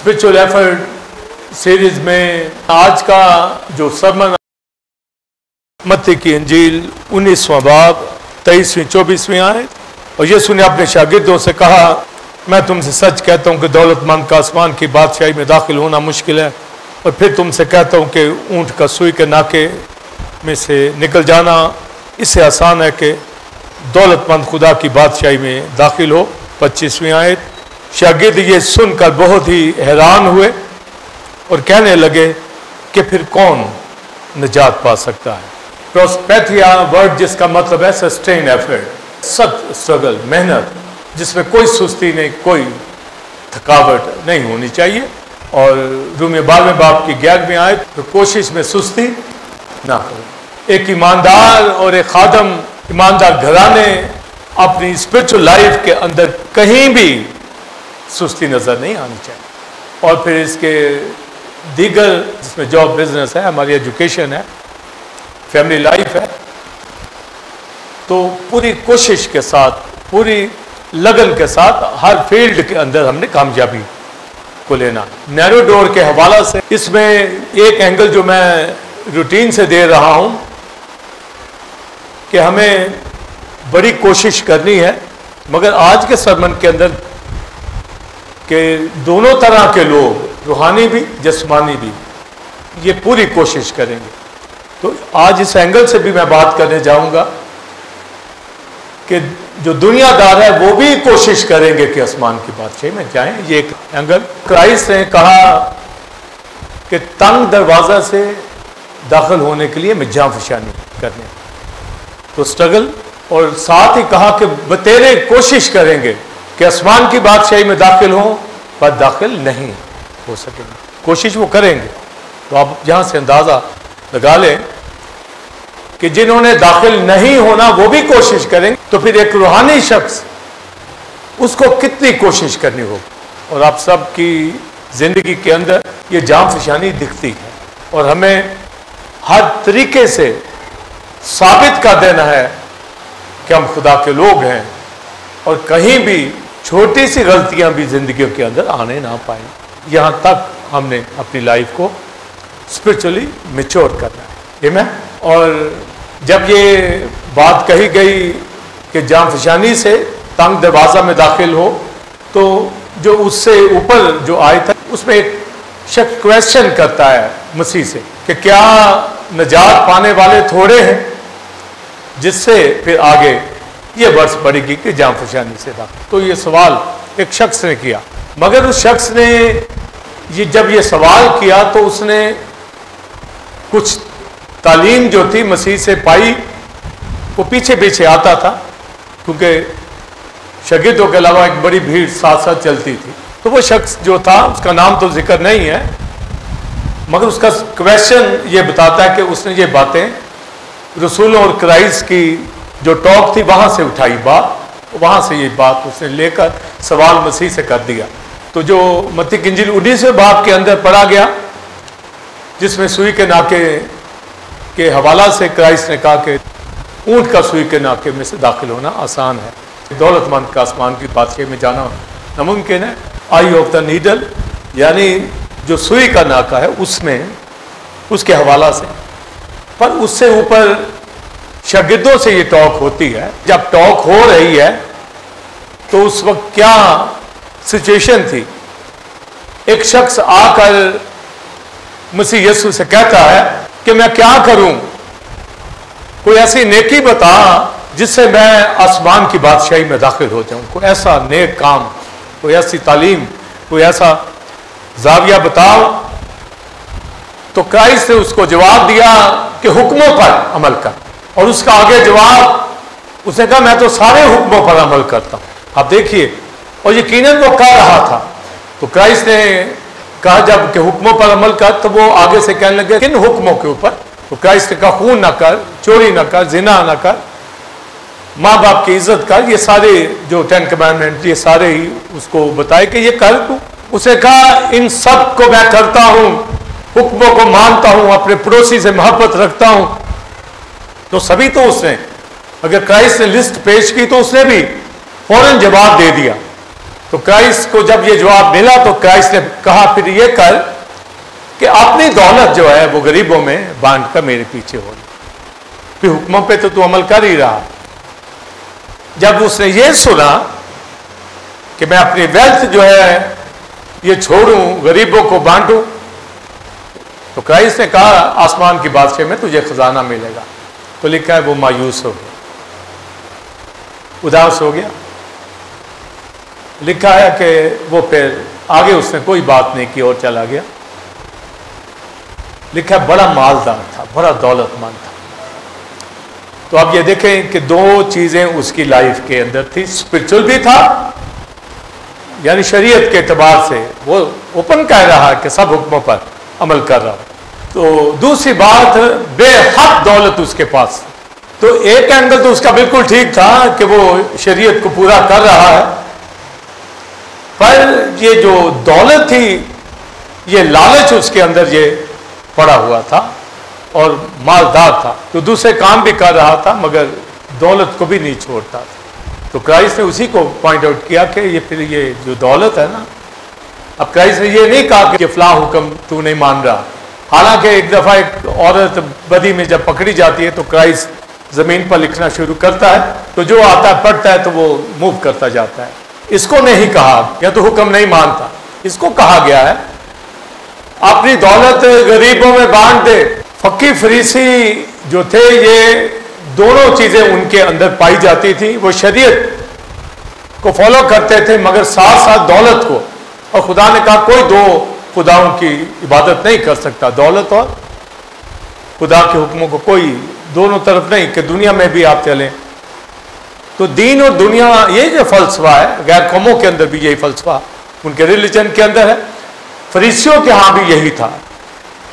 Spiritual effort series में आज का जो सरमन मत्ती की इंजील 19वां बाब 23वीं 24वीं आयत। और यीशु ने अपने शागिर्दों से कहा, मैं तुमसे सच कहता हूँ कि दौलतमंद का आसमान की बादशाही में दाखिल होना मुश्किल है। और फिर तुमसे कहता हूँ कि ऊँट का सुई के नाके में से निकल जाना इससे आसान है कि दौलतमंद खुदा की बादशाही में दाखिल हो। 25वीं आयत। शागिर्द ये सुनकर बहुत ही हैरान हुए और कहने लगे कि फिर कौन निजात पा सकता है। प्रोस्पेथिया वर्ड जिसका मतलब है सस्टेन एफर्ट, सख्त स्ट्रगल, मेहनत जिसमें कोई सुस्ती नहीं, कोई थकावट नहीं होनी चाहिए। और रूमियो 12वें बाब की 11वीं आयत, तो कोशिश में सुस्ती ना करो। एक ईमानदार और एक खादम, ईमानदार घराने अपनी स्पिरिचुअल लाइफ के अंदर कहीं भी सुस्ती नजर नहीं आनी चाहिए। और फिर इसके दीगर जिसमें जॉब, बिजनेस है, हमारी एजुकेशन है, फैमिली लाइफ है, तो पूरी कोशिश के साथ, पूरी लगन के साथ हर फील्ड के अंदर हमने कामयाबी को लेना। नैरो डोर के हवाला से इसमें एक एंगल जो मैं रूटीन से दे रहा हूं कि हमें बड़ी कोशिश करनी है, मगर आज के सरमन के अंदर के दोनों तरह के लोग, रूहानी भी जिस्मानी भी, ये पूरी कोशिश करेंगे। तो आज इस एंगल से भी मैं बात करने जाऊंगा कि जो दुनियादार है वो भी कोशिश करेंगे कि आसमान की बादशाही में जाएं। ये एक एंगल। क्राइस्ट ने कहा कि तंग दरवाजा से दाखिल होने के लिए मिजां फशानी करने, तो स्ट्रगल। और साथ ही कहा कि बतेरे कोशिश करेंगे कि आसमान की बादशाही में दाखिल हों, पर दाखिल नहीं हो सकेंगे। कोशिश वो करेंगे। तो आप यहां से अंदाजा लगा लें कि जिन्होंने दाखिल नहीं होना वो भी कोशिश करेंगे, तो फिर एक रूहानी शख्स उसको कितनी कोशिश करनी होगी। और आप सब की जिंदगी के अंदर ये जाम फशानी दिखती है और हमें हर तरीके से साबित कर देना है कि हम खुदा के लोग हैं और कहीं भी छोटी सी गलतियां भी जिंदगियों के अंदर आने ना पाए। यहां तक हमने अपनी लाइफ को स्पिरिचुअली मैच्योर करना है। आमीन। और जब ये बात कही गई कि जाम फशानी से तंग दरवाजा में दाखिल हो, तो जो उससे ऊपर जो आयत है उसमें एक शख्स क्वेश्चन करता है मसीह से कि क्या निजात पाने वाले थोड़े हैं, जिससे फिर आगे ये वर्ष पड़ेगी कि जाम फशानी से दाखिल। तो ये सवाल एक शख्स ने किया, मगर उस शख्स ने जब ये सवाल किया तो उसने कुछ तालीम जो थी मसीह से पाई, वो पीछे पीछे आता था, क्योंकि शागिर्दों के अलावा एक बड़ी भीड़ साथ साथ चलती थी। तो वो शख्स जो था, उसका नाम तो जिक्र नहीं है, मगर उसका क्वेश्चन ये बताता है कि उसने ये बातें रसूलों और क्राइस्ट की जो टॉक थी वहां से उठाई बात, वहां से ये बात उसने लेकर सवाल मसीह से कर दिया। तो जो मत्ती की इंजील 19वें बाब के अंदर पढ़ा गया, जिसमें सुई के नाके के हवाला से क्राइस्ट ने कहा कि ऊंट का सुई के नाके में से दाखिल होना आसान है, दौलतमंद का आसमान की बादशाही में जाना नामुमकिन है। आई ऑफ द नीडल, यानी जो सुई का नाका है उसमें, उसके हवाला से। पर उससे ऊपर शागिर्दों से ये टॉक होती है। जब टॉक हो रही है तो उस वक्त क्या सिचुएशन थी। एक शख्स आकर मसीह यीशु से कहता है कि मैं क्या करूं, कोई ऐसी नेकी बता जिससे मैं आसमान की बादशाही में दाखिल हो जाऊं, कोई ऐसा नेक काम, कोई ऐसी तालीम, कोई ऐसा जाविया बताओ। तो क्राइस्ट ने उसको जवाब दिया कि हुक्मों पर अमल कर। और उसका आगे जवाब, उसने कहा मैं तो सारे हुक्मों पर अमल करता हूं। आप देखिए, और यकीनन वो कर रहा था। तो क्राइस्ट ने कहा जब कि हुक्मों पर अमल कर, तो वो आगे से कहने लगे किन हुक्मों के ऊपर। तो क्राइस्ट ने कहा खून ना कर, चोरी ना कर, जिना ना कर, माँ बाप की इज्जत कर। ये सारे जो 10 कमांडमेंट, ये सारे ही उसको बताए कि ये कर तू। उसे कहा इन सब को मैं करता हूं, हुक्मों को मानता हूं, अपने पड़ोसी से मोहब्बत रखता हूं। तो सभी तो उसने, अगर क्राइस्ट ने लिस्ट पेश की तो उसने भी फौरन जवाब दे दिया तो क्राइस्ट को जब ये जवाब मिला तो क्राइस्ट ने कहा फिर ये कर कि अपनी दौलत जो है वो गरीबों में बांट कर मेरे पीछे हो। फिर हुक्मों पे तो तू अमल कर ही रहा। जब उसने ये सुना कि मैं अपनी वेल्थ जो है ये छोड़ूं, गरीबों को बांटूं, तो क्राइस्ट ने कहा आसमान की बादशाह में तुझे खजाना मिलेगा। तो लिखा है वो मायूस हो गया, उदास हो गया। लिखा है कि वो फिर आगे उसने कोई बात नहीं की और चला गया। लिखा है बड़ा मालदार था, बड़ा दौलतमंद था। तो आप ये देखें कि दो चीजें उसकी लाइफ के अंदर थी। स्पिरिचुअल भी था, यानी शरीयत के एतबार से वो ओपन कह रहा है कि सब हुक्मों पर अमल कर रहा है। तो दूसरी बात, बेहद दौलत उसके पास। तो एक एंगल तो उसका बिल्कुल ठीक था कि वो शरीयत को पूरा कर रहा है, पर ये जो दौलत थी, ये लालच उसके अंदर ये पड़ा हुआ था और मालदार था। तो दूसरे काम भी कर रहा था मगर दौलत को भी नहीं छोड़ता था। तो क्राइस्ट ने उसी को पॉइंट आउट किया कि ये फिर ये जो दौलत है ना, अब क्राइस्ट ने ये नहीं कहा कि फलां हुक्म तू नहीं मान रहा। हालांकि एक दफा एक औरत बदी में जब पकड़ी जाती है तो क्राइस्ट जमीन पर लिखना शुरू करता है, तो जो आता है पढ़ता है तो वो मूव करता जाता है। इसको नहीं कहा या तो हुक्म नहीं मानता, इसको कहा गया है अपनी दौलत गरीबों में बांट दे। फकीर फरीसी जो थे, ये दोनों चीजें उनके अंदर पाई जाती थी। वो शरीयत को फॉलो करते थे मगर साथ साथ दौलत को। और खुदा ने कहा कोई दो खुदाओं की इबादत नहीं कर सकता, दौलत और खुदा के हुक्मों को कोई दोनों तरफ नहीं, कि दुनिया में भी आप चलें। तो दीन और दुनिया, ये जो फलसफा है, गैर कौमों के अंदर भी यही फलसफा उनके रिलीजन के अंदर है, फरीसियों के यहाँ भी यही था।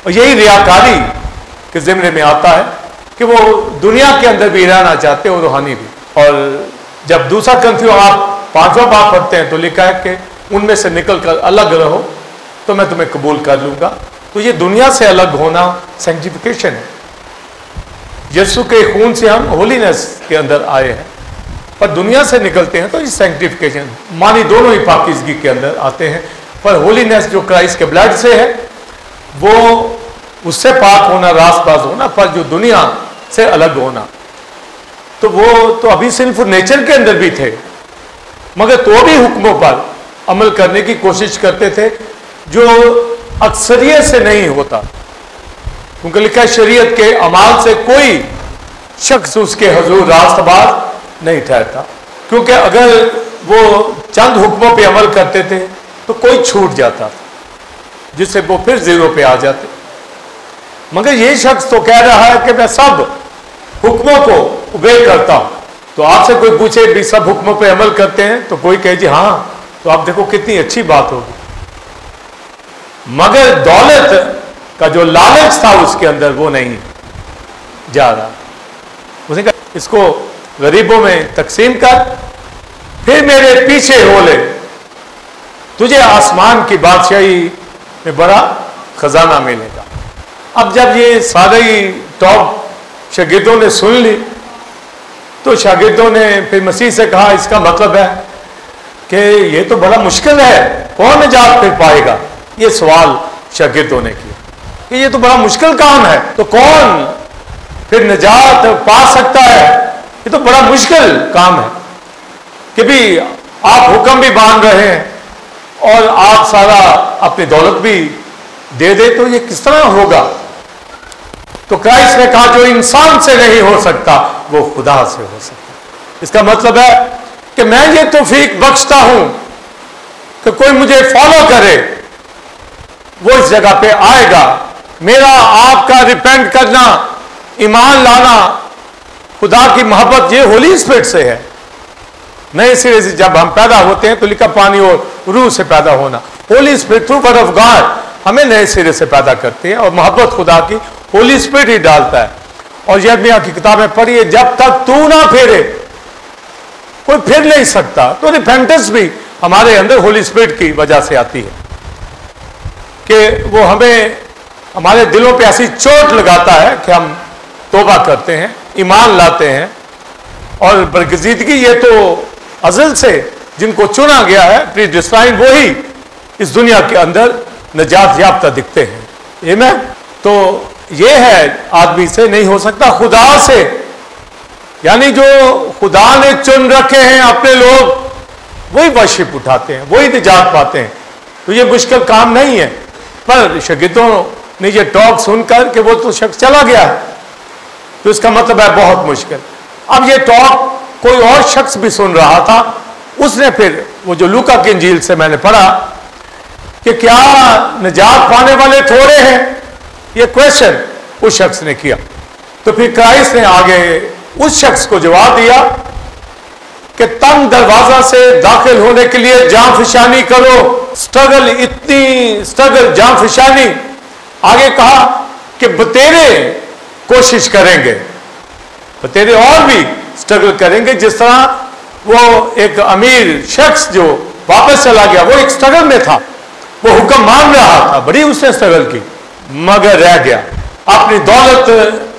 और यही रियाकारी के जिम्मे में आता है कि वो दुनिया के अंदर भी रहना चाहते और रूहानी भी। और जब दूसरा कंफ्यू आप 5वां बाब पढ़ते हैं तो लिखा है कि उनमें से निकल कर अलग रहो तो मैं तुम्हें कबूल कर लूंगा। तो ये दुनिया से अलग होना सैंक्टिफिकेशन है। यीशु के खून से हम होलीनेस के अंदर आए हैं, पर दुनिया से निकलते हैं तो ये सैंक्टिफिकेशन, मानी दोनों ही पाकीज़गी के अंदर आते हैं। पर होलीनेस जो क्राइस्ट के ब्लड से है वो उससे पाक होना, रासबाज होना, पर जो दुनिया से अलग होना, तो वो तो अभी सिर्फ नेचर के अंदर भी थे मगर तो भी हुक्मों पर अमल करने की कोशिश करते थे जो अक्सरियत से नहीं होता। क्योंकि लिखा है शरीयत के अमाल से कोई शख्स उसके हुजूर रास्तबाज नहीं ठहरता। क्योंकि अगर वो चंद हुक्मों पे अमल करते थे तो कोई छूट जाता था जिससे वो फिर जीरो पे आ जाते। मगर ये शख्स तो कह रहा है कि मैं सब हुक्मों को ओबे करता हूं। तो आपसे कोई पूछे भी सब हुक्मों पे अमल करते हैं तो कोई कहे जी हाँ, तो आप देखो कितनी अच्छी बात होगी। मगर दौलत का जो लालच था उसके अंदर वो नहीं जा रहा। उसने कहा इसको गरीबों में तकसीम कर, फिर मेरे पीछे हो ले, तुझे आसमान की बादशाही में बड़ा खजाना मिलेगा। अब जब ये सारे ही टॉप शागिर्दों ने सुन ली तो शागिर्दों ने फिर मसीह से कहा इसका मतलब है कि ये तो बड़ा मुश्किल है, कौन निजात फिर पाएगा। ये सवाल शागिर्दों ने किया कि ये तो बड़ा मुश्किल काम है, तो कौन फिर निजात पा सकता है। ये तो बड़ा मुश्किल काम है कि भी आप हुक्म भी बांध रहे हैं और आप सारा अपनी दौलत भी दे दे, तो ये किस तरह होगा। तो क्राइस्ट ने कहा जो इंसान से नहीं हो सकता वो खुदा से हो सकता। इसका मतलब है कि मैं ये तौफीक बख्शता हूं कि कोई मुझे फॉलो करे, वो इस जगह पे आएगा। मेरा आपका रिपेंट करना, ईमान लाना, खुदा की मोहब्बत, ये होली स्पिरिट से है। नए सिरे से जब हम पैदा होते हैं तो लिखा पानी और रूह से पैदा होना। Holi spirit through word of God हमें नए सिरे से पैदा करती है और मोहब्बत खुदा की होली स्पिरिट ही डालता है। और यिर्मयाह की किताबें पढ़िए, जब तक तू ना फेरे कोई फिर नहीं सकता। तो रिपेंटेंस भी हमारे अंदर होली स्पिरिट की वजह से आती है कि वो हमें हमारे दिलों पे ऐसी चोट लगाता है कि हम तौबा करते हैं, ईमान लाते हैं। और बरगजीदगी ये तो अज़ल से जिनको चुना गया है प्री डिस्टाइन, वही इस दुनिया के अंदर निजात याफ्ता दिखते हैं। आमीन। तो ये है, आदमी से नहीं हो सकता, खुदा से, यानी जो खुदा ने चुन रखे हैं अपने लोग, वही वर्शिप उठाते हैं, वही निजात पाते हैं। तो ये मुश्किल काम नहीं है। पर शागिर्दों ने ये टॉक सुनकर कि वो तो शख्स चला गया है, तो इसका मतलब है बहुत मुश्किल। अब ये टॉक कोई और शख्स भी सुन रहा था, उसने फिर वो जो लूका की इंजील से मैंने पढ़ा कि क्या निजात पाने वाले थोड़े हैं, ये क्वेश्चन उस शख्स ने किया। तो फिर क्राइस्ट ने आगे उस शख्स को जवाब दिया कि तंग दरवाजा से दाखिल होने के लिए जांफिशानी करो, स्ट्रगल, इतनी स्ट्रगल, जांफिशानी। आगे कहा कि बतेरे कोशिश करेंगे, बतेरे और भी स्ट्रगल करेंगे। जिस तरह वो एक अमीर शख्स जो वापस चला गया, वो एक स्ट्रगल में था, वो हुक्म मान रहा था, बड़ी उसने स्ट्रगल की, मगर रह गया। अपनी दौलत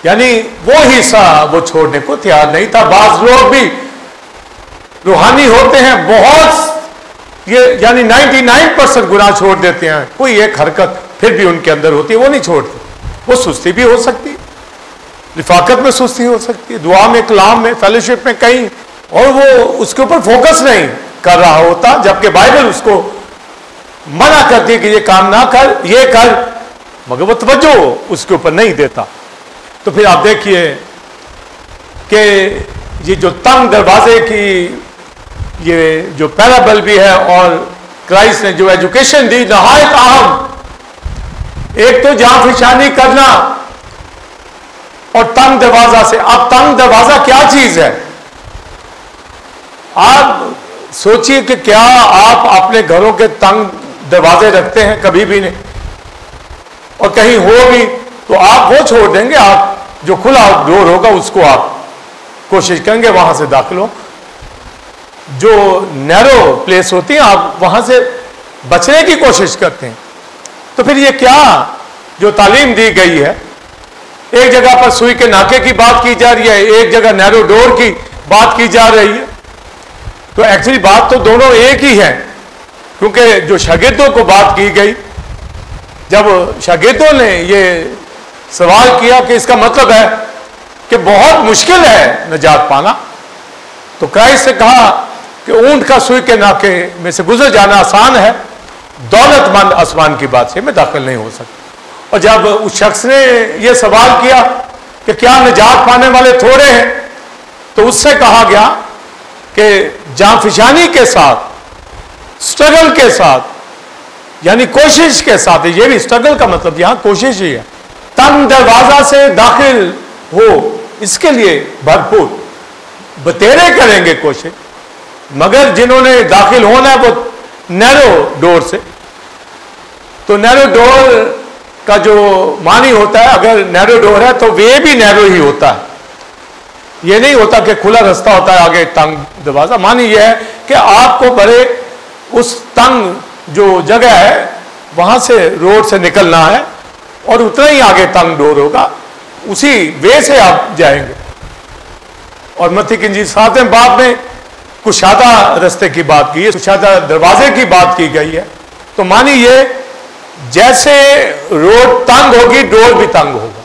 यानी वो हिस्सा वो छोड़ने को तैयार नहीं था। बाज लोग भी रूहानी होते हैं, बहुत ये यानी 99% गुनाह छोड़ देते हैं, कोई एक हरकत फिर भी उनके अंदर होती है, वो नहीं छोड़ते। वो सुस्ती भी हो सकती है, रिफाकत में सुस्ती हो सकती है, दुआ में, कलाम में, फेलोशिप में कहीं, और वो उसके ऊपर फोकस नहीं कर रहा होता, जबकि बाइबल उसको मना करती है कि ये काम ना कर, ये कर, मगर वो तवज्जो उसके ऊपर नहीं देता। तो फिर आप देखिए कि ये जो तंग दरवाजे की ये जो पैराबल भी है, और क्राइस्ट ने जो एजुकेशन दी नहायत अहम, एक तो जांफिशानी करना और तंग दरवाजा से। अब तंग दरवाजा क्या चीज है? आप सोचिए कि क्या आप अपने घरों के तंग दरवाजे रखते हैं? कभी भी नहीं। और कहीं हो भी तो आप वो छोड़ देंगे, आप जो खुला डोर होगा उसको आप कोशिश करेंगे वहां से दाखिल हो। जो नैरो प्लेस होती है आप वहां से बचने की कोशिश करते हैं। तो फिर ये क्या जो तालीम दी गई है, एक जगह पर सुई के नाके की बात की जा रही है, एक जगह नैरो डोर की बात की जा रही है। तो एक्चुअली बात तो दोनों एक ही है, क्योंकि जो शागिर्दों को बात की गई, जब शागिर्दों ने ये सवाल किया कि इसका मतलब है कि बहुत मुश्किल है निजात पाना, तो क्राइस्ट ने कहा कि ऊंट का सुई के नाके में से गुजर जाना आसान है, दौलतमंद आसमान की बादशाह में दाखिल नहीं हो सकता। और जब उस शख्स ने यह सवाल किया कि क्या निजात पाने वाले थोड़े हैं, तो उससे कहा गया कि जांफिशानी के साथ, स्ट्रगल के साथ, यानी कोशिश के साथ, ये भी स्ट्रगल का मतलब यहां कोशिश ही है, तंग दरवाजा से दाखिल हो, इसके लिए भरपूर बतेरे करेंगे कोशिश। मगर जिन्होंने दाखिल होना है वो नैरो डोर से, तो नैरो डोर का जो मानी होता है, अगर नैरो डोर है तो वे भी नैरो ही होता है, ये नहीं होता कि खुला रास्ता होता है आगे तंग दरवाजा। मानी यह है कि आपको बड़े उस तंग जो जगह है वहां से, रोड से निकलना है, और उतना ही आगे तंग डोर होगा, उसी वे से आप जाएंगे। और मत्ती की इंजील 7वें बाब में कुशादा रास्ते की बात की है, कुशादा दरवाजे की बात की गई है। तो मानी ये जैसे रोड तंग होगी, डोर भी तंग होगा।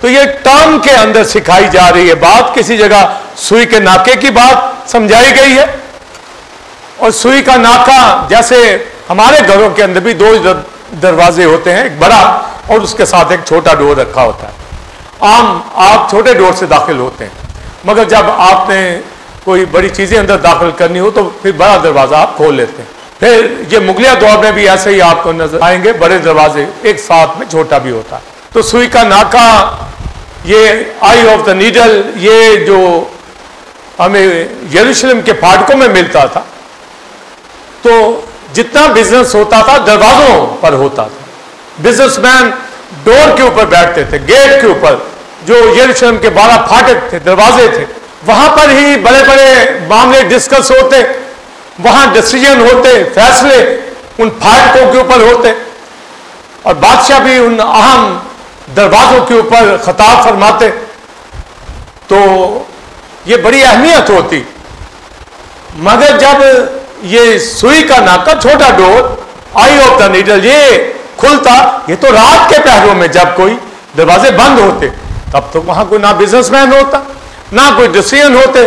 तो ये टर्म के अंदर सिखाई जा रही है बात, किसी जगह सुई के नाके की बात समझाई गई है। और सुई का नाका, जैसे हमारे घरों के अंदर भी दो दरवाजे होते हैं, एक बड़ा और उसके साथ एक छोटा डोर रखा होता है। आम आप छोटे डोर से दाखिल होते हैं, मगर जब आपने कोई बड़ी चीजें अंदर दाखिल करनी हो तो फिर बड़ा दरवाजा आप खोल लेते हैं। फिर ये मुगलिया दौर में भी ऐसे ही आपको नजर आएंगे, बड़े दरवाजे एक साथ में छोटा भी होता है। तो सुई का नाका, ये आई ऑफ द नीडल, ये जो हमें यरूशलेम के फाटकों में मिलता था, तो जितना बिजनेस होता था दरवाजों पर होता था। बिजनेसमैन डोर के ऊपर बैठते थे, गेट के ऊपर, जो यरूशलेम के 12 फाटक थे, दरवाजे थे, वहां पर ही बड़े बड़े मामले डिस्कस होते, वहां डिसीजन होते, फैसले उन फाटकों के ऊपर होते, और बादशाह भी उन अहम दरवाजों के ऊपर खिताब फरमाते। तो ये बड़ी अहमियत होती। मगर जब ये सुई का नाका, छोटा door, I of the needle, ये खुलता, ये तो रात के पहरों में जब कोई दरवाजे बंद होते, तब तो वहां कोई ना बिजनेसमैन होता, ना कोई डिसीजन होते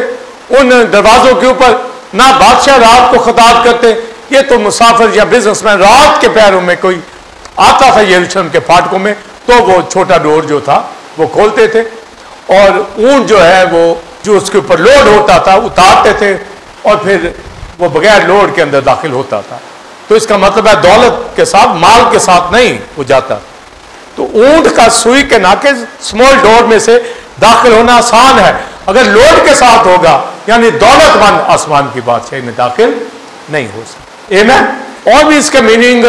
उन दरवाजों के ऊपर, ना बादशाह रात को खिताब करते। ये तो मुसाफिर या बिजनेसमैन रात के पहरों में कोई आता था यरूशलेम के फाटकों में, तो वो छोटा डोर जो था वो खोलते थे, और ऊंट जो है वो जो उसके ऊपर लोड होता था उतारते थे, और फिर वो बगैर लोड के अंदर दाखिल होता था। तो इसका मतलब है दौलत के साथ, माल के साथ नहीं वो जाता। तो ऊंट का सुई के नाके स्मॉल डोर में से दाखिल होना आसान है, अगर लोड के साथ होगा यानी दौलतमंद आसमान की बादशाही में दाखिल नहीं हो सकता। आमीन। और भी इसका मीनिंग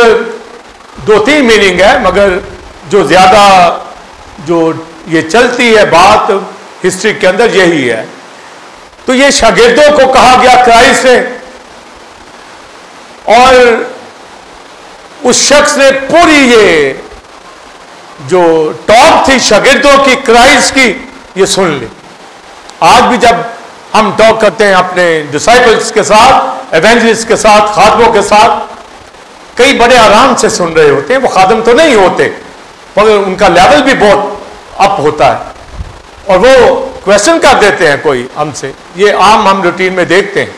2-3 मीनिंग है, मगर जो ज्यादा जो ये चलती है बात हिस्ट्री के अंदर यही है। तो ये शागिर्दों को कहा गया क्राइस्ट से, और उस शख्स ने पूरी ये जो टॉक थी शागिर्दों की क्राइस्ट की, ये सुन ली। आज भी जब हम टॉक करते हैं अपने डिसाइपल्स के साथ, एवेंजलिस्ट के साथ, खादमों के साथ, कई बड़े आराम से सुन रहे होते हैं। वो खादम तो नहीं होते, मगर उनका लेवल भी बहुत अप होता है, और वो क्वेश्चन कर देते हैं कोई हमसे, ये आम हम रूटीन में देखते हैं।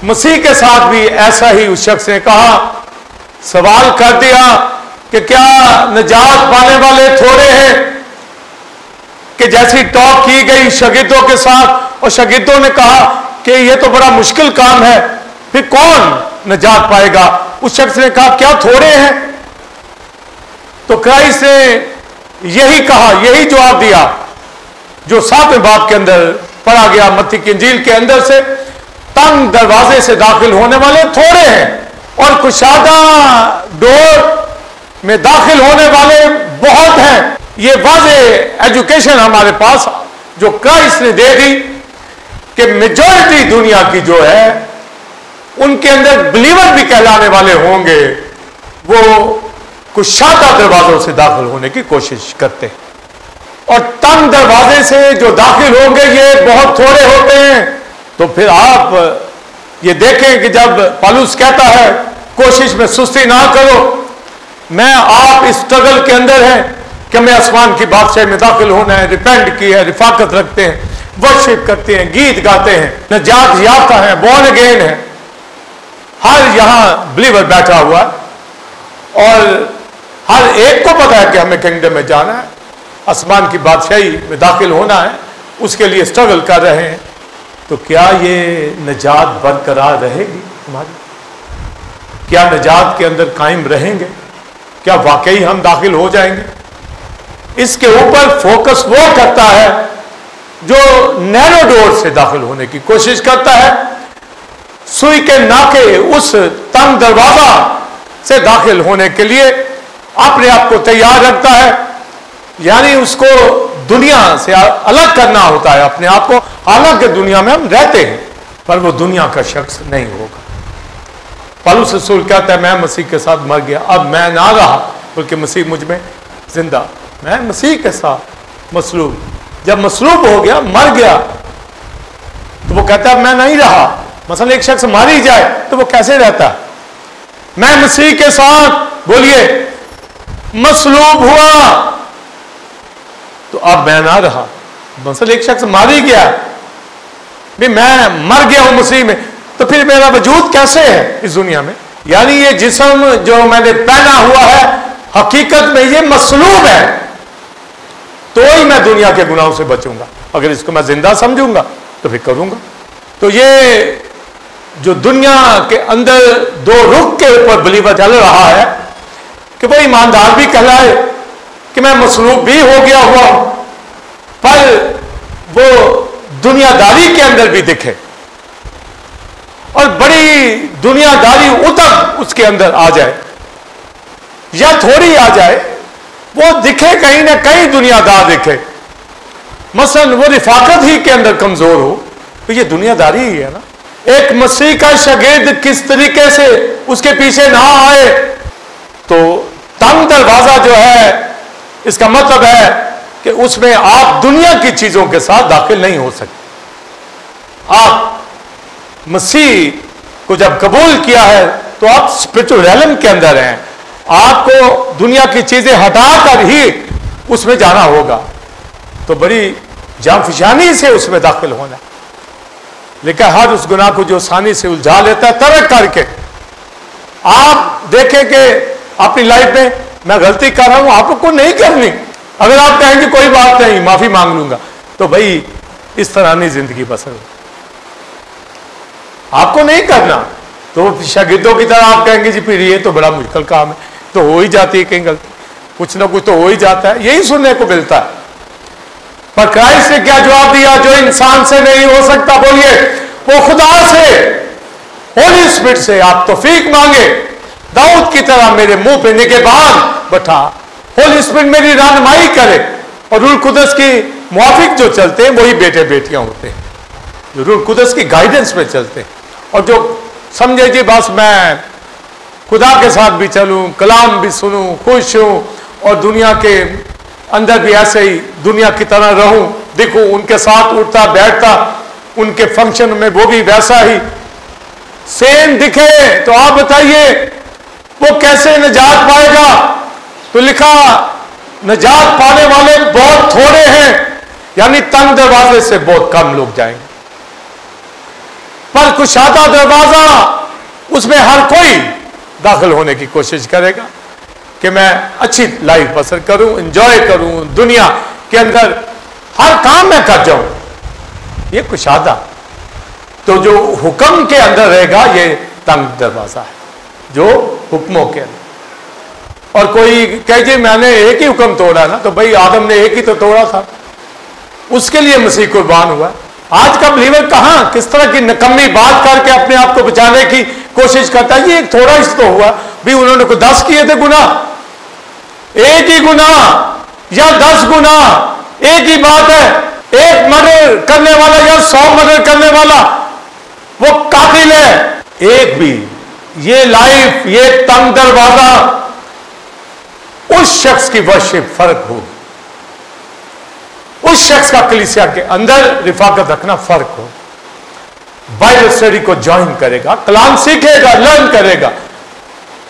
मसीह के साथ भी ऐसा ही उस शख्स ने कहा, सवाल कर दिया कि क्या निजात पाने वाले थोड़े हैं, कि जैसी टॉक की गई शागिर्दों के साथ, और शागिर्दों ने कहा कि यह तो बड़ा मुश्किल काम है, फिर कौन निजात पाएगा। उस शख्स ने कहा क्या थोड़े हैं। तो क्राइस्ट ने यही कहा, यही जवाब दिया जो 7वें बाब के अंदर पढ़ा गया मत्ती की इंजील के अंदर से, तंग दरवाजे से दाखिल होने वाले थोड़े हैं, और कुशादा डोर में दाखिल होने वाले बहुत हैं। ये वाज़े एजुकेशन हमारे पास जो क्राइस्ट ने दे दी कि मेजॉरिटी दुनिया की जो है उनके अंदर बिलीवर भी कहलाने वाले होंगे, वो कुशादा दरवाजों से दाखिल होने की कोशिश करते हैं, और तंग दरवाजे से जो दाखिल होंगे ये बहुत थोड़े होते हैं। तो फिर आप ये देखें कि जब पौलुस कहता है कोशिश में सुस्ती ना करो, मैं आप इस स्ट्रगल के अंदर हैं कि हमें आसमान की बादशाही में दाखिल होना है, रिपेंट की है, रिफाकत रखते हैं, वर्शिप करते हैं, गीत गाते हैं, नजात याफ्ता है, बॉर्न अगेन है, हर यहां बिलीवर बैठा हुआ है, और हर एक को पता है कि हमें किंगडम में जाना है, आसमान की बादशाही में दाखिल होना है, उसके लिए स्ट्रगल कर रहे हैं। तो क्या ये निजात बरकरार रहेगी हमारी? क्या निजात के अंदर कायम रहेंगे? क्या वाकई हम दाखिल हो जाएंगे? इसके ऊपर फोकस वो करता है जो नैरो डोर से दाखिल होने की कोशिश करता है, सुई के नाके उस तंग दरवाजा से दाखिल होने के लिए अपने आप को तैयार रखता है, यानी उसको दुनिया से अलग करना होता है अपने आप को। हालांकि दुनिया में हम रहते हैं, पर वो दुनिया का शख्स नहीं होगा। पौलुस रसूल कहता है मैं मसीह के साथ मर गया, अब मैं ना रहा बल्कि मसीह मुझ में जिंदा। मैं मसीह के साथ मसलूब, जब मसलूब हो गया, मर गया, तो वो कहता है मैं नहीं रहा। मसलन एक शख्स मार ही जाए तो वो कैसे रहता है? मैं मसीह के साथ, बोलिए, मसलूब हुआ, तो अब मैं ना रहा। मसल एक शख्स मार ही गया, भी मैं मर गया हूं मसीह में, तो फिर मेरा वजूद कैसे है इस दुनिया में? यानी ये जिस्म जो मैंने पहना हुआ है हकीकत में ये मसलूब है, तो ही मैं दुनिया के गुनाहों से बचूंगा। अगर इसको मैं जिंदा समझूंगा तो फिर करूंगा। तो ये जो दुनिया के अंदर दो रुख के ऊपर बिलीवर चल रहा है कि वो ईमानदार भी कहलाए कि मैं मसलूब भी हो गया हुआ, पर वो दुनियादारी के अंदर भी दिखे, और बड़ी दुनियादारी उतर उसके अंदर आ जाए या थोड़ी आ जाए, वो दिखे कहीं ना कहीं दुनियादार दिखे। मसलन वो रिफाकत ही के अंदर कमजोर हो, तो ये दुनियादारी ही है ना। एक मसीह का शागिर्द किस तरीके से उसके पीछे ना आए, तो तंग दरवाजा जो है इसका मतलब है कि उसमें आप दुनिया की चीजों के साथ दाखिल नहीं हो सकते। आप मसीह को जब कबूल किया है तो आप स्पिरिचुअल रेलम के अंदर हैं। आपको दुनिया की चीजें हटाकर ही उसमें जाना होगा। तो बड़ी जाफशानी से उसमें दाखिल होना। लेकिन हर उस गुनाह को जो आसानी से उलझा लेता है तर्क करके, आप देखें कि अपनी लाइफ में मैं गलती कर रहा हूं, आपको नहीं करनी। अगर आप कहेंगे कोई बात नहीं, माफी मांग लूंगा, तो भाई इस तरह नहीं जिंदगी बसर हो। आपको नहीं करना तो शागिर्दों की तरह आप कहेंगे जी फिर ये तो बड़ा मुश्किल काम है, तो हो ही जाती है कहीं गलती, कुछ ना कुछ तो हो ही जाता है, यही सुनने को मिलता है। पर क्राइस्ट ने क्या जवाब दिया? जो इंसान से नहीं हो सकता, बोलिए, वो खुदा से, होली स्पिरिट से आप तौफीक मांगे। दाऊद की तरह मेरे मुंह पे निगहबान बैठा, होली स्पिरिट मेरी रहनुमाई करे। और रूह कुदस की मुआफिक जो चलते हैं वही बेटे बेटियां होते हैं, जो रूह कुदस की गाइडेंस में चलते हैं। और जो समझे जी बस मैं खुदा के साथ भी चलूं, कलाम भी सुनूं, खुश हूं और दुनिया के अंदर भी ऐसे ही दुनिया की तरह रहूं, देखो उनके साथ उठता बैठता, उनके फंक्शन में वो भी वैसा ही सेम दिखे, तो आप बताइए वो कैसे निजात पाएगा? तो लिखा निजात पाने वाले बहुत थोड़े हैं, यानी तंग दरवाजे से बहुत कम लोग जाएंगे। पर कुशादा दरवाजा, उसमें हर कोई दाखिल होने की कोशिश करेगा कि मैं अच्छी लाइफ बसर करूं, एंजॉय करूं, दुनिया के अंदर हर काम में कर जाऊं। ये कुशादा। तो जो हुक्म के अंदर रहेगा ये तंग दरवाजा है, जो हुक्मों के अंदर। और कोई कहे जी मैंने एक ही हुक्म तोड़ा ना, तो भाई आदम ने एक ही तो तोड़ा था, उसके लिए मसीह कुर्बान हुआ। आज का बिलीवर कहां किस तरह की नकम्मी बात करके अपने आप को बचाने की कोशिश करता है। ये एक थोड़ा ही तो हुआ भी, उन्होंने को 10 किए थे गुनाह, एक ही गुनाह या 10 गुनाह एक ही बात है। एक मर्डर करने वाला या 100 मर्डर करने वाला वो कातिल है। एक भी ये लाइफ, ये तंग दरवाजा उस शख्स की वर्शिप फर्क होगी, उस शख्स का कलीसिया के अंदर रिफाकत रखना फर्क हो, बाइबल स्टडी को ज्वाइन करेगा, कलाम सीखेगा, लर्न करेगा,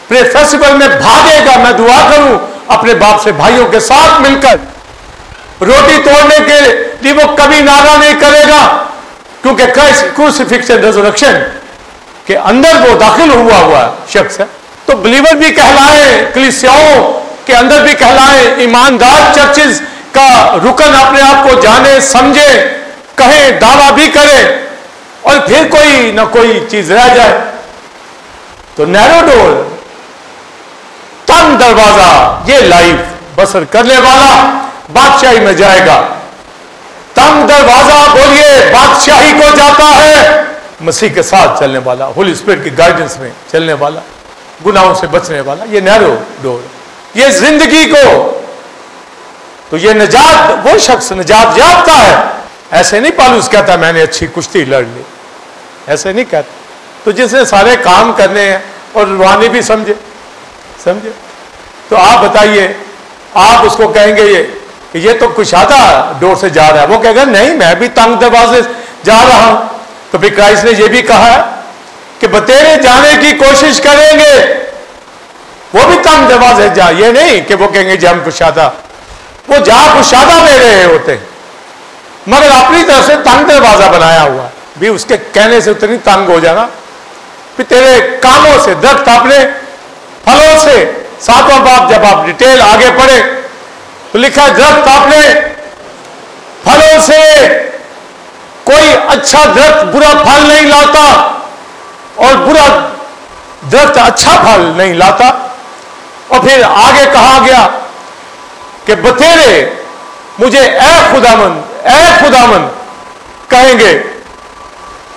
प्रे फेस्टिवल में भागेगा। मैं दुआ करूं अपने बाप से भाइयों के साथ मिलकर रोटी तोड़ने के लिए वो कभी नारा नहीं करेगा, क्योंकि क्रूसिफिक्शन रिजरेक्शन के अंदर वो दाखिल हुआ शख्स है। तो बिलीवर भी कहलाए, कलीसियाओं के अंदर भी कहलाए, ईमानदार चर्चिज का रुकन अपने आप को जाने समझे, कहे, दावा भी करे, और फिर कोई ना कोई चीज रह जाए तो नैरो डोर, तंग दरवाजा, ये लाइफ बसर करने वाला बादशाही में जाएगा। तंग दरवाजा, बोलिए, बादशाही को जाता है। मसीह के साथ चलने वाला, होली स्पिरिट की गाइडेंस में चलने वाला, गुनाहों से बचने वाला, ये नैरो डोर, ये जिंदगी को, तो ये निजात, वो शख्स निजात याफ्ता है। ऐसे नहीं पौलुस कहता मैंने अच्छी कुश्ती लड़ ली, ऐसे नहीं कहता। तो जिसने सारे काम करने हैं और रूहानी भी समझे, तो आप बताइए, आप उसको कहेंगे ये तो कुशादा डोर से जा रहा है, वो कहेगा नहीं मैं भी तंग दरवाजे जा रहा हूं। तो फिर क्राइस्ट ने यह भी कहा है कि बतेरे जाने की कोशिश करेंगे, वो भी तंग दरवाजे जा, ये नहीं कि वो कहेंगे जी हम कुशादा, वो जा कुशादा दे रहे होते मगर अपनी तरफ से तंग दरवाजा बनाया हुआ भी, उसके कहने से उतनी तंग हो जाना। फिर तेरे कामों से, दरख्त अपने फलों से, 7वां बाब जब आप डिटेल आगे पढ़े तो लिखा दरख्त अपने फलों से, कोई अच्छा दरख्त बुरा फल नहीं लाता और बुरा दरख्त अच्छा फल नहीं लाता। और फिर आगे कहा गया कि बतेरे मुझे ए खुदामंद कहेंगे,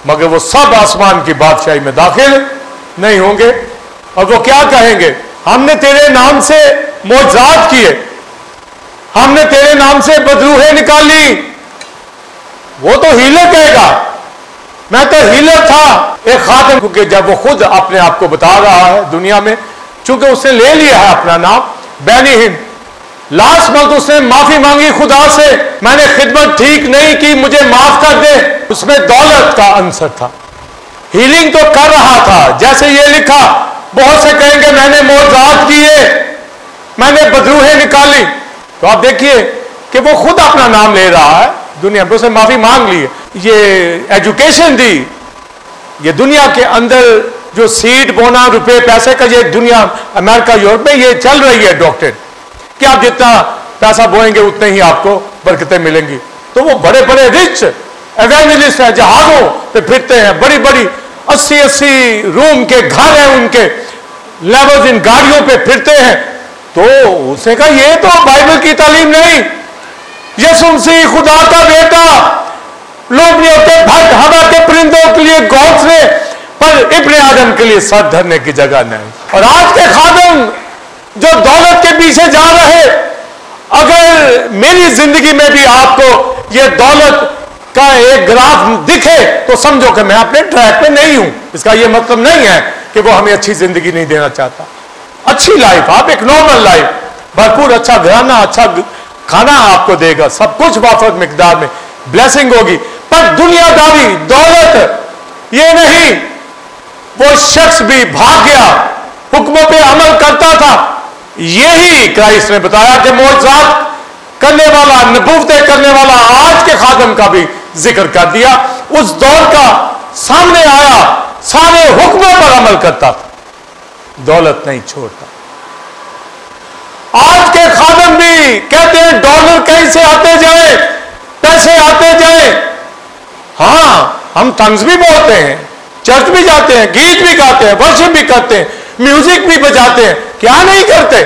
मगर वो सब आसमान की बादशाही में दाखिल नहीं होंगे। और वो क्या कहेंगे? हमने तेरे नाम से मौजज़ात किए, हमने तेरे नाम से बदरूहें निकाली। वो तो हीलर कहेगा, मैं तो हीलर था, एक खादिम, क्योंकि जब वो खुद अपने आप को बता रहा है दुनिया में, चूंकि उसने ले लिया है अपना नाम बैनी हिंद, लास्ट मंथ उसने माफी मांगी खुदा से, मैंने खिदमत ठीक नहीं की, मुझे माफ कर दे। उसमें दौलत का आंसर था, हीलिंग तो कर रहा था। जैसे ये लिखा, बहुत से कहेंगे मैंने मौजज़ात किए, मैंने बदरूहें निकाली, तो आप देखिए कि वो खुद अपना नाम ले रहा है, दुनिया में उसने माफी मांग ली है। ये एजुकेशन दी, ये दुनिया के अंदर जो सीड बोना, रुपए पैसे का, ये दुनिया अमेरिका यूरोप में ये चल रही है डॉक्टर, कि आप जितना पैसा बोएंगे उतने ही आपको बरकतें मिलेंगी। तो वो बड़े बड़े रिच एवेंजलिस्ट हैं, जहाजों पे फिरते हैं, बड़ी बड़ी 80-80 रूम के घर हैं उनके, लेवल्स इन गाड़ियों पे फिरते हैं। तो उसने कहा ये तो बाइबल की तालीम नहीं, यीशु मसीह खुदा का बेटा, लोग नहीं होते भट हवा के परिंदों के लिए घोंसले, पर इब्ने आदम के लिए सर धरने की जगह नहीं। और आज के खादम जो दौलत के पीछे जा रहे, अगर मेरी जिंदगी में भी आपको ये दौलत का एक ग्राफ दिखे तो समझो कि मैं अपने ट्रैक पे नहीं हूं। इसका ये मतलब नहीं है कि वो हमें अच्छी जिंदगी नहीं देना चाहता। अच्छी लाइफ, आप एक नॉर्मल लाइफ, भरपूर अच्छा घराना, अच्छा खाना आपको देगा, सब कुछ वाफक मिकदार में ब्लेसिंग होगी। पर दुनियादारी, दौलत ये नहीं। वो शख्स भी भाग गया, हुक्मों पे अमल करता था। यही क्राइस्ट ने बताया कि मौजज़ात करने वाला, नबूवतें करने वाला, आज के खादम का भी जिक्र कर दिया। उस दौर का सामने आया, सारे हुक्मों पर अमल करता था, दौलत नहीं छोड़ता। आज के खादम भी कहते हैं डॉलर कहीं से आते जाए, पैसे आते जाए। हां, हम तंज भी बोलते हैं, चर्च भी जाते हैं, गीत भी गाते हैं, वर्शिप भी करते हैं, म्यूजिक भी बजाते हैं, क्या नहीं करते,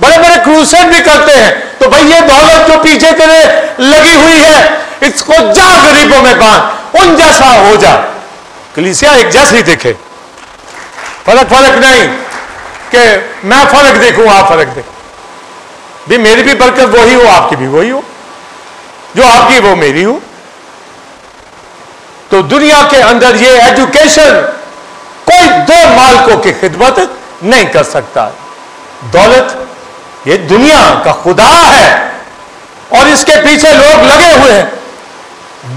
बड़े बड़े क्रूसेड भी करते हैं। तो भाई ये दौलत जो पीछे तेरे लगी हुई है, इसको जा गरीबों में बांट, उन जैसा हो जा। कलीसिया एक जैसी दिखे, फर्क नहीं कि मैं फर्क देखूं आप फर्क देखो, भी मेरी भी बरकत वही हो, आपकी भी वही हो, जो आपकी वो मेरी हो। तो दुनिया के अंदर ये एजुकेशन कोई दो मालिकों की खिदमत नहीं कर सकता। दौलत ये दुनिया का खुदा है और इसके पीछे लोग लगे हुए हैं।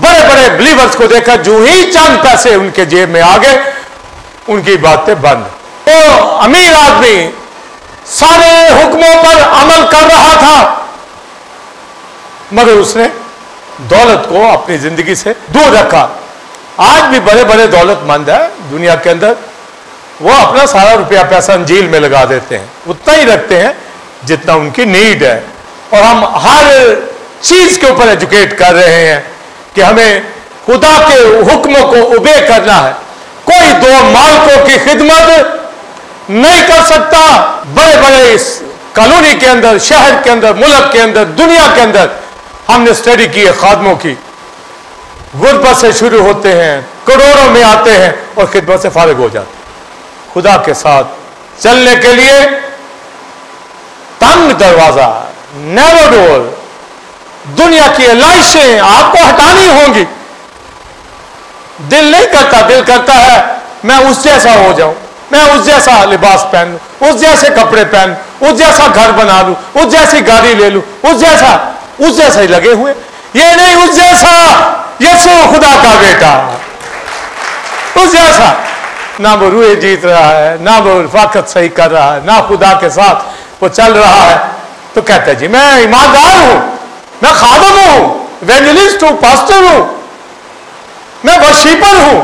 बड़े बड़े बिलीवर्स को देखा, जो ही चंद पैसे उनके जेब में आ गए, उनकी बातें बंद। तो अमीर आदमी सारे हुक्मों पर अमल कर रहा था, मगर उसने दौलत को अपनी जिंदगी से दूर रखा। आज भी बड़े बड़े दौलतमंद है दुनिया के अंदर, वो अपना सारा रुपया पैसा अंजील में लगा देते हैं, उतना ही रखते हैं जितना उनकी नीड है। और हम हर चीज के ऊपर एजुकेट कर रहे हैं कि हमें खुदा के हुक्मों को ओबे करना है। कोई दो मालिकों की खिदमत नहीं कर सकता। बड़े बड़े इस कॉलोनी के अंदर, शहर के अंदर, मुल्क के अंदर, दुनिया के अंदर हमने स्टडी की है खादमों की। गुरबत से शुरू होते हैं, करोड़ों में आते हैं और खिदमत से फारिग हो जाते हैं। खुदा के साथ चलने के लिए तंग दरवाजा, नैरो डोर, दुनिया की लाइशें आपको हटानी होंगी। दिल नहीं करता, दिल करता है मैं उस जैसा हो जाऊं, मैं उस जैसा लिबास पहन लूं, उस जैसे कपड़े पहन, उस जैसा घर बना लूं, उस जैसी गाड़ी ले लूं, उस जैसा ही लगे हुए। ये नहीं उस जैसा, यीशु खुदा का बेटा, उस जैसा। ना वो रूहे जीत रहा है, ना वो रफाकत सही कर रहा है, ना खुदा के साथ वो चल रहा है। तो कहते हैं जी मैं ईमानदार हूं, मैं खादम हूं, इवेंजलिस्ट हूं, पास्टर हूं, मैं वर्शिपर हूं।